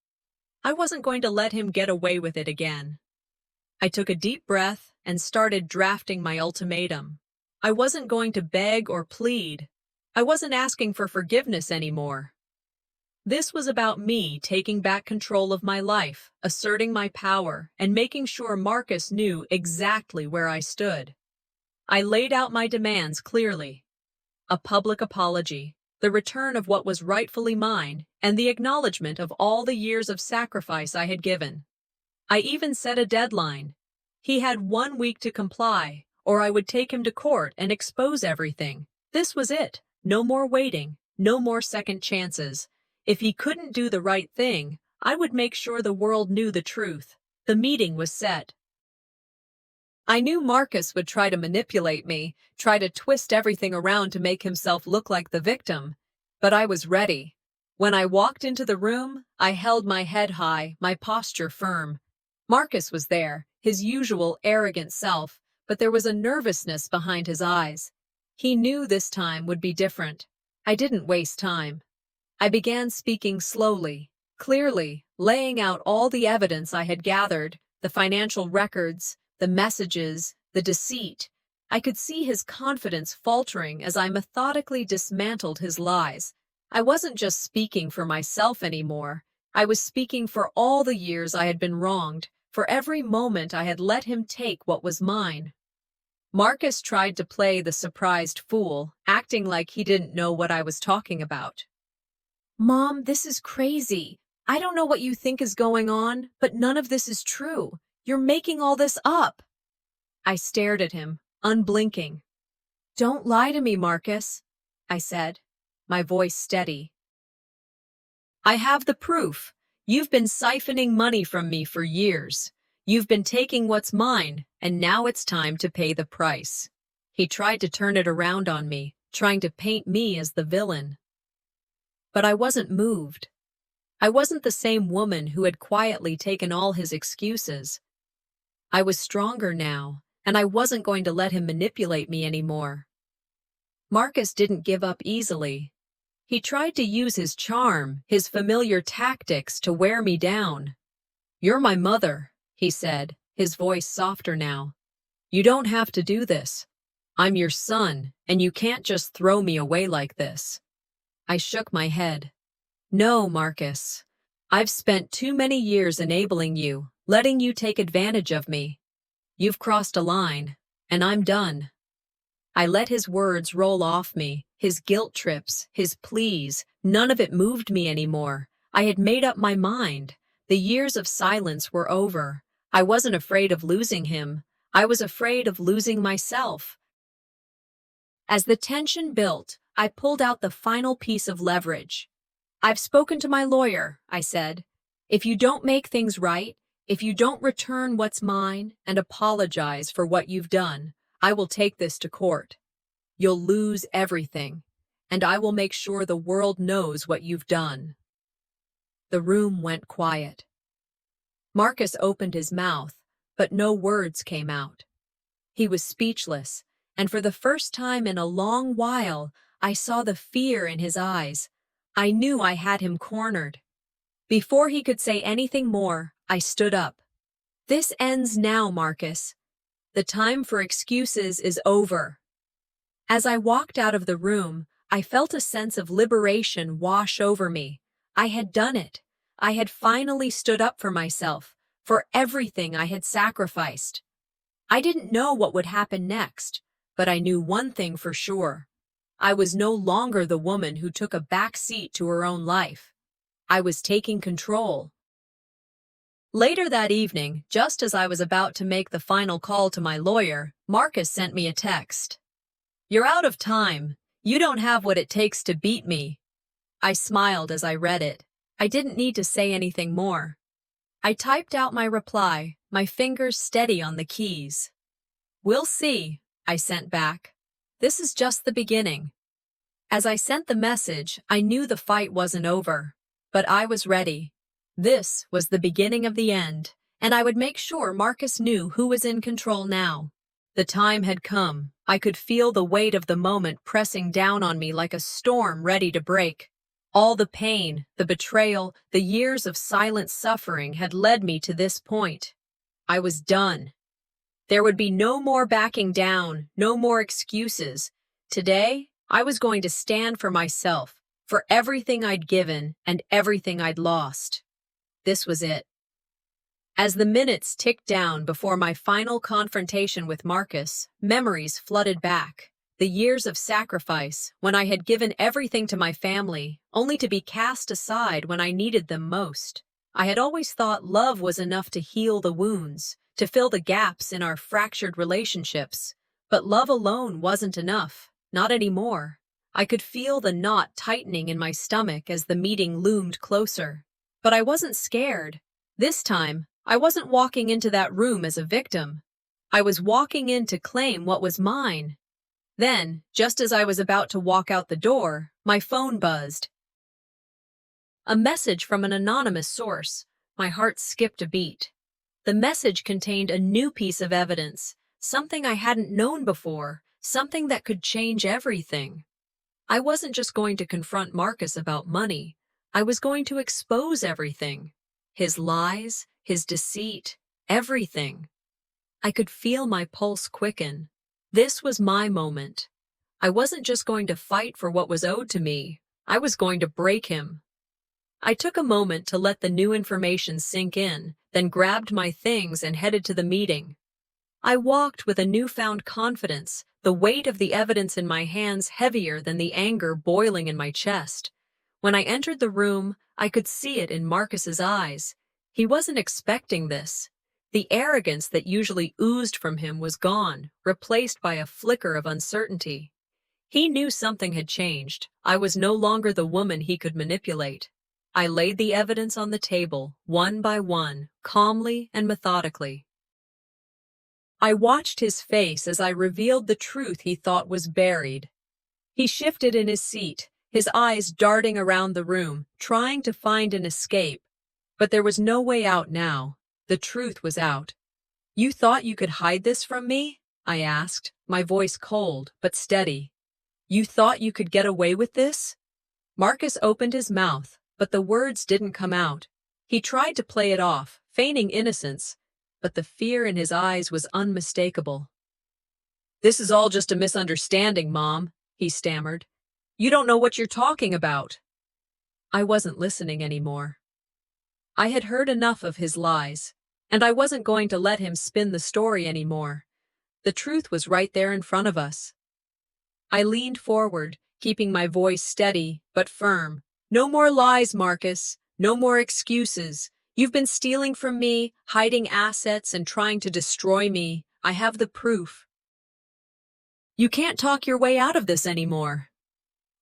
Speaker 1: I wasn't going to let him get away with it again. I took a deep breath and started drafting my ultimatum. I wasn't going to beg or plead. I wasn't asking for forgiveness anymore. This was about me taking back control of my life, asserting my power, and making sure Marcus knew exactly where I stood. I laid out my demands clearly. A public apology, the return of what was rightfully mine, and the acknowledgement of all the years of sacrifice I had given. I even set a deadline. He had 1 week to comply, or I would take him to court and expose everything. This was it. No more waiting, no more second chances. If he couldn't do the right thing, I would make sure the world knew the truth. The meeting was set. I knew Marcus would try to manipulate me, try to twist everything around to make himself look like the victim. But I was ready. When I walked into the room, I held my head high, my posture firm. Marcus was there, his usual arrogant self, but there was a nervousness behind his eyes. He knew this time would be different. I didn't waste time. I began speaking slowly, clearly, laying out all the evidence I had gathered, the financial records, the messages, the deceit. I could see his confidence faltering as I methodically dismantled his lies. I wasn't just speaking for myself anymore. I was speaking for all the years I had been wronged, for every moment I had let him take what was mine. Marcus tried to play the surprised fool, acting like he didn't know what I was talking about. Mom, this is crazy. I don't know what you think is going on, but none of this is true. You're making all this up. I stared at him, unblinking. Don't lie to me, Marcus, I said, my voice steady. I have the proof. You've been siphoning money from me for years. You've been taking what's mine, and now it's time to pay the price. He tried to turn it around on me, trying to paint me as the villain. But I wasn't moved. I wasn't the same woman who had quietly taken all his excuses. I was stronger now, and I wasn't going to let him manipulate me anymore. Marcus didn't give up easily. He tried to use his charm, his familiar tactics to wear me down. You're my mother, he said, his voice softer now. You don't have to do this. I'm your son, and you can't just throw me away like this. I shook my head. No, Marcus. I've spent too many years enabling you, letting you take advantage of me. You've crossed a line, and I'm done. I let his words roll off me, his guilt trips, his pleas. None of it moved me anymore. I had made up my mind. The years of silence were over. I wasn't afraid of losing him. I was afraid of losing myself. As the tension built, I pulled out the final piece of leverage. I've spoken to my lawyer, I said. If you don't make things right, if you don't return what's mine and apologize for what you've done, I will take this to court. You'll lose everything, and I will make sure the world knows what you've done. The room went quiet. Marcus opened his mouth, but no words came out. He was speechless, and for the first time in a long while, I saw the fear in his eyes. I knew I had him cornered. Before he could say anything more, I stood up. This ends now, Marcus. The time for excuses is over. As I walked out of the room, I felt a sense of liberation wash over me. I had done it. I had finally stood up for myself, for everything I had sacrificed. I didn't know what would happen next, but I knew one thing for sure. I was no longer the woman who took a back seat to her own life. I was taking control. Later that evening, just as I was about to make the final call to my lawyer, Marcus sent me a text. You're out of time. You don't have what it takes to beat me. I smiled as I read it. I didn't need to say anything more. I typed out my reply, my fingers steady on the keys. We'll see, I sent back. This is just the beginning. As I sent the message, I knew the fight wasn't over, but I was ready. This was the beginning of the end, and I would make sure Marcus knew who was in control now. The time had come. I could feel the weight of the moment pressing down on me like a storm ready to break. All the pain, the betrayal, the years of silent suffering had led me to this point. I was done. There would be no more backing down, no more excuses. Today, I was going to stand for myself, for everything I'd given and everything I'd lost. This was it. As the minutes ticked down before my final confrontation with Marcus, memories flooded back. The years of sacrifice, when I had given everything to my family, only to be cast aside when I needed them most. I had always thought love was enough to heal the wounds, to fill the gaps in our fractured relationships. But love alone wasn't enough, not anymore. I could feel the knot tightening in my stomach as the meeting loomed closer. But I wasn't scared. This time, I wasn't walking into that room as a victim. I was walking in to claim what was mine. Then, just as I was about to walk out the door, my phone buzzed. A message from an anonymous source. My heart skipped a beat. The message contained a new piece of evidence, something I hadn't known before, something that could change everything. I wasn't just going to confront Marcus about money. I was going to expose everything. His lies, his deceit, everything. I could feel my pulse quicken. This was my moment. I wasn't just going to fight for what was owed to me. I was going to break him. I took a moment to let the new information sink in, then grabbed my things and headed to the meeting. I walked with a newfound confidence, the weight of the evidence in my hands heavier than the anger boiling in my chest. When I entered the room, I could see it in Marcus's eyes. He wasn't expecting this. The arrogance that usually oozed from him was gone, replaced by a flicker of uncertainty. He knew something had changed. I was no longer the woman he could manipulate. I laid the evidence on the table, one by one, calmly and methodically. I watched his face as I revealed the truth he thought was buried. He shifted in his seat, his eyes darting around the room, trying to find an escape. But there was no way out now. The truth was out. "You thought you could hide this from me?" I asked, my voice cold but steady. "You thought you could get away with this?" Marcus opened his mouth, but the words didn't come out. He tried to play it off, feigning innocence, but the fear in his eyes was unmistakable. "This is all just a misunderstanding, Mom," he stammered. "You don't know what you're talking about." I wasn't listening anymore. I had heard enough of his lies, and I wasn't going to let him spin the story anymore. The truth was right there in front of us. I leaned forward, keeping my voice steady but firm. "No more lies, Marcus. No more excuses. You've been stealing from me, hiding assets, and trying to destroy me. I have the proof. You can't talk your way out of this anymore."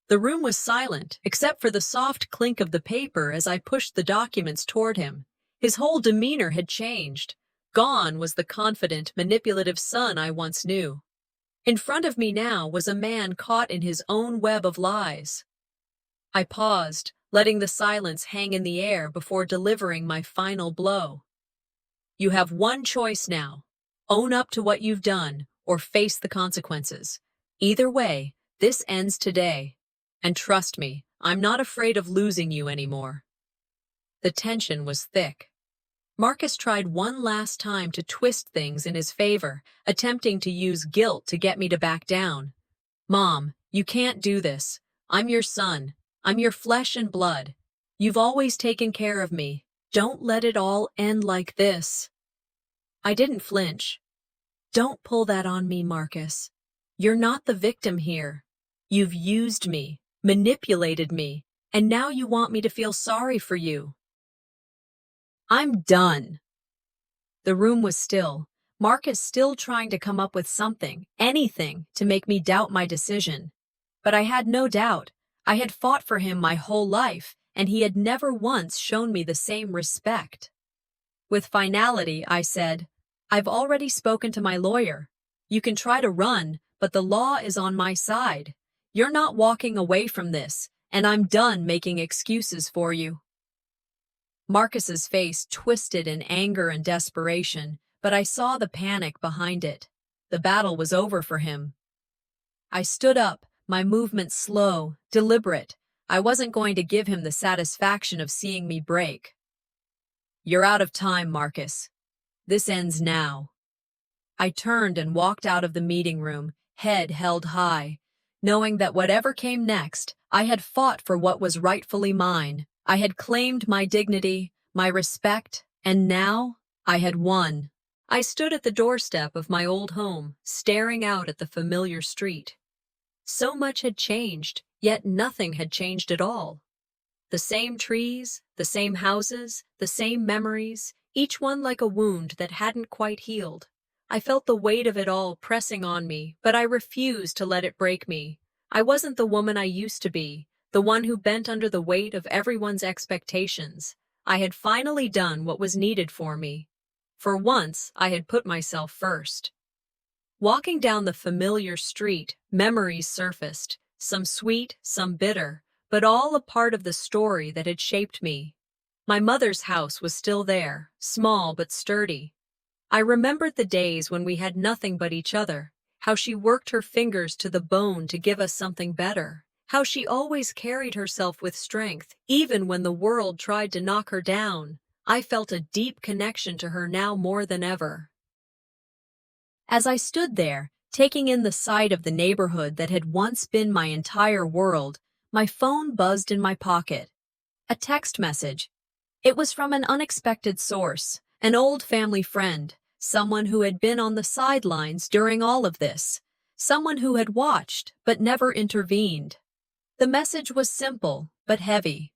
Speaker 1: The room was silent, except for the soft clink of the paper as I pushed the documents toward him. His whole demeanor had changed. Gone was the confident, manipulative son I once knew. In front of me now was a man caught in his own web of lies. I paused, letting the silence hang in the air before delivering my final blow. "You have one choice now. Own up to what you've done, or face the consequences. Either way, this ends today. And trust me, I'm not afraid of losing you anymore." The tension was thick. Marcus tried one last time to twist things in his favor, attempting to use guilt to get me to back down. "Mom, you can't do this. I'm your son. I'm your flesh and blood. You've always taken care of me. Don't let it all end like this." I didn't flinch. "Don't pull that on me, Marcus. You're not the victim here. You've used me, manipulated me, and now you want me to feel sorry for you." "I'm done." The room was still, Marcus still trying to come up with something, anything, to make me doubt my decision. But I had no doubt. I had fought for him my whole life, and he had never once shown me the same respect. With finality, I said, "I've already spoken to my lawyer. You can try to run, but the law is on my side. You're not walking away from this, and I'm done making excuses for you." Marcus's face twisted in anger and desperation, but I saw the panic behind it. The battle was over for him. I stood up, my movement slow, deliberate. I wasn't going to give him the satisfaction of seeing me break. "You're out of time, Marcus. This ends now." I turned and walked out of the meeting room, head held high, knowing that whatever came next, I had fought for what was rightfully mine. I had claimed my dignity, my respect, and now I had won. I stood at the doorstep of my old home, staring out at the familiar street. So much had changed, yet nothing had changed at all. The same trees, the same houses, the same memories, each one like a wound that hadn't quite healed. I felt the weight of it all pressing on me, but I refused to let it break me. I wasn't the woman I used to be, the one who bent under the weight of everyone's expectations. I had finally done what was needed for me. For once, I had put myself first. Walking down the familiar street, memories surfaced, some sweet, some bitter, but all a part of the story that had shaped me. My mother's house was still there, small but sturdy. I remembered the days when we had nothing but each other, how she worked her fingers to the bone to give us something better, how she always carried herself with strength, even when the world tried to knock her down. I felt a deep connection to her now more than ever. As I stood there, taking in the sight of the neighborhood that had once been my entire world, my phone buzzed in my pocket. A text message. It was from an unexpected source, an old family friend, someone who had been on the sidelines during all of this, someone who had watched but never intervened. The message was simple but heavy.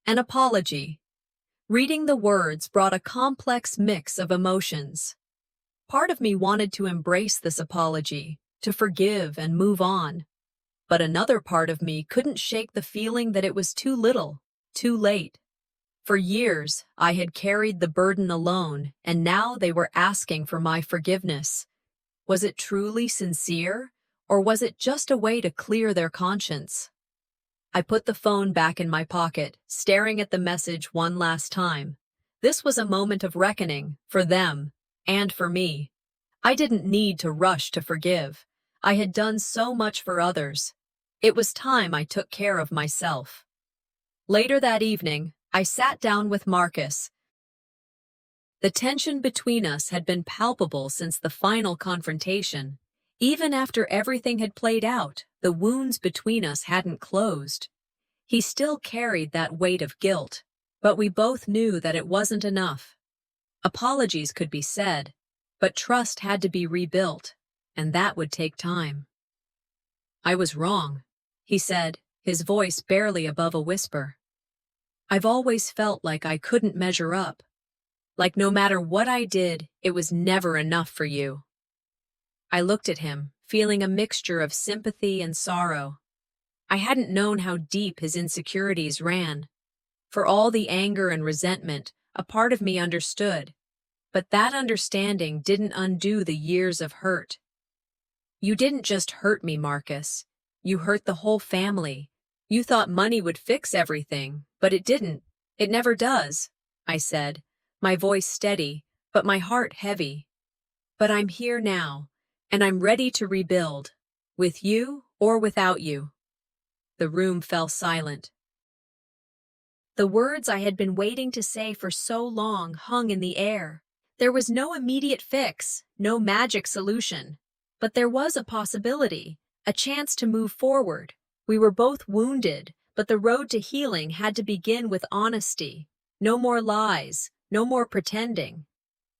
Speaker 1: An apology. Reading the words brought a complex mix of emotions. Part of me wanted to embrace this apology, to forgive and move on. But another part of me couldn't shake the feeling that it was too little, too late. For years, I had carried the burden alone, and now they were asking for my forgiveness. Was it truly sincere, or was it just a way to clear their conscience? I put the phone back in my pocket, staring at the message one last time. This was a moment of reckoning, for them, and for me. I didn't need to rush to forgive. I had done so much for others. It was time I took care of myself. Later that evening, I sat down with Marcus. The tension between us had been palpable since the final confrontation. Even after everything had played out, the wounds between us hadn't closed. He still carried that weight of guilt, but we both knew that it wasn't enough. Apologies could be said, but trust had to be rebuilt, and that would take time. "I was wrong," he said, his voice barely above a whisper. "I've always felt like I couldn't measure up. Like no matter what I did, it was never enough for you." I looked at him, feeling a mixture of sympathy and sorrow. I hadn't known how deep his insecurities ran. For all the anger and resentment, a part of me understood. But that understanding didn't undo the years of hurt. "You didn't just hurt me, Marcus. You hurt the whole family. You thought money would fix everything, but it didn't. It never does," I said, my voice steady, but my heart heavy. "But I'm here now, and I'm ready to rebuild, with you or without you." The room fell silent. The words I had been waiting to say for so long hung in the air. There was no immediate fix, no magic solution. But there was a possibility, a chance to move forward. We were both wounded, but the road to healing had to begin with honesty. No more lies, no more pretending.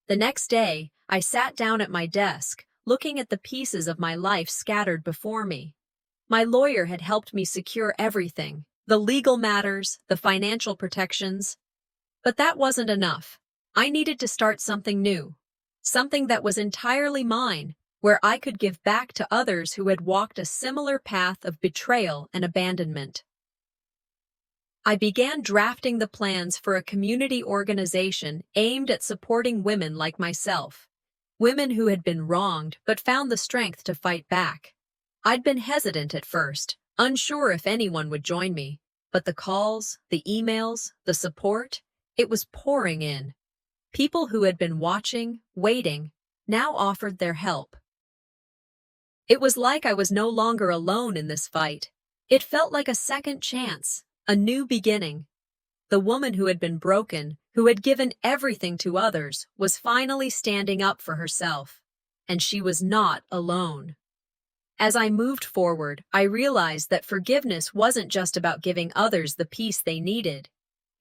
Speaker 1: The next day, I sat down at my desk, looking at the pieces of my life scattered before me. My lawyer had helped me secure everything, the legal matters, the financial protections. But that wasn't enough. I needed to start something new, something that was entirely mine, where I could give back to others who had walked a similar path of betrayal and abandonment. I began drafting the plans for a community organization aimed at supporting women like myself, women who had been wronged but found the strength to fight back. I'd been hesitant at first, unsure if anyone would join me, but the calls, the emails, the support, it was pouring in. People who had been watching, waiting, now offered their help. It was like I was no longer alone in this fight. It felt like a second chance, a new beginning. The woman who had been broken, who had given everything to others, was finally standing up for herself. And she was not alone. As I moved forward, I realized that forgiveness wasn't just about giving others the peace they needed.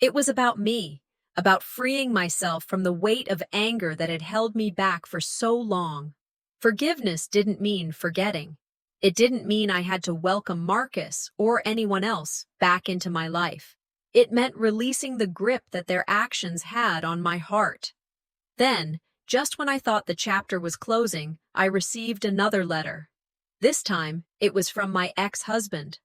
Speaker 1: It was about me, about freeing myself from the weight of anger that had held me back for so long. Forgiveness didn't mean forgetting. It didn't mean I had to welcome Marcus or anyone else back into my life. It meant releasing the grip that their actions had on my heart. Then, just when I thought the chapter was closing, I received another letter. This time, it was from my ex-husband.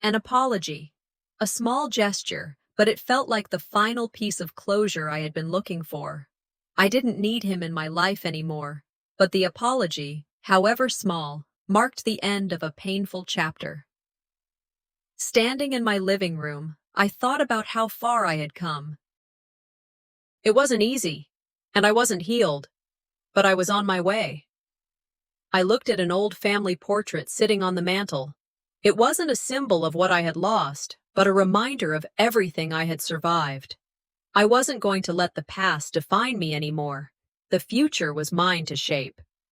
Speaker 1: An apology. A small gesture, but it felt like the final piece of closure I had been looking for. I didn't need him in my life anymore, but the apology, however small, marked the end of a painful chapter. Standing in my living room, I thought about how far I had come. It wasn't easy, and I wasn't healed, but I was on my way. I looked at an old family portrait sitting on the mantel. It wasn't a symbol of what I had lost, but a reminder of everything I had survived. I wasn't going to let the past define me anymore. The future was mine to shape.